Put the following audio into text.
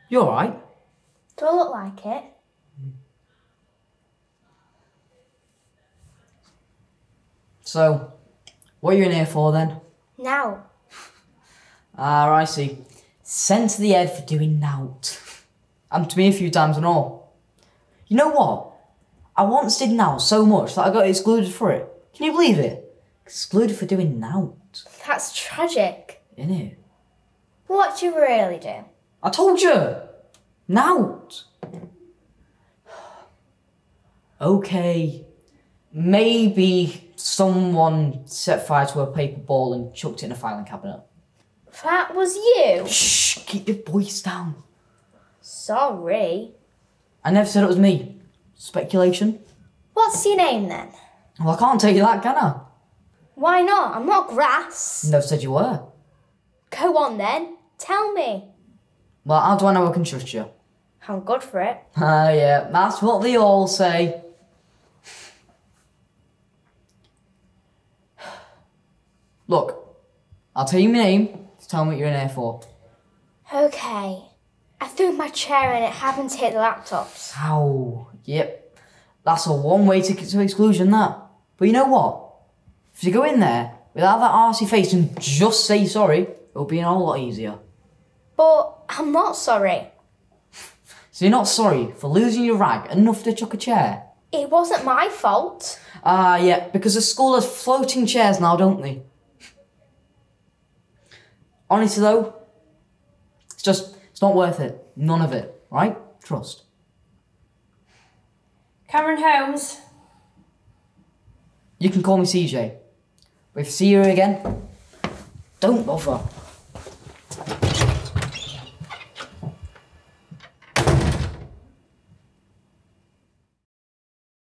You alright? Do I look like it? So, what are you in here for then? Now. Ah, I see. Sent to the head for doing nout. Happened to me a few times and all. You know what? I once did nout so much that I got excluded for it. Can you believe it? Excluded for doing nout. That's tragic. Innit? What do you really do? I told you! Nout! Okay. Maybe someone set fire to a paper ball and chucked it in a filing cabinet. That was you? Shh! Keep your voice down. Sorry. I never said it was me. Speculation? What's your name then? Well, I can't tell you that, can I? Why not? I'm not grass. Never said you were. Go on then. Tell me. Well, how do I know I can trust you? I'm good for it. Ah, yeah, that's what they all say. Look, I'll tell you my name. Tell me what you're in here for. Okay. I threw my chair and it happened to hit the laptops. Ow. Yep. That's a one-way ticket to exclusion, that. But you know what? If you go in there without that arsey face and just say sorry, it'll be a whole lot easier. But I'm not sorry. So you're not sorry for losing your rag enough to chuck a chair? It wasn't my fault. Ah, yeah, because the school has floating chairs now, don't they? Honestly though, it's not worth it. None of it, right? Trust. Cameron Holmes. You can call me CJ. But if you see her again, don't bother.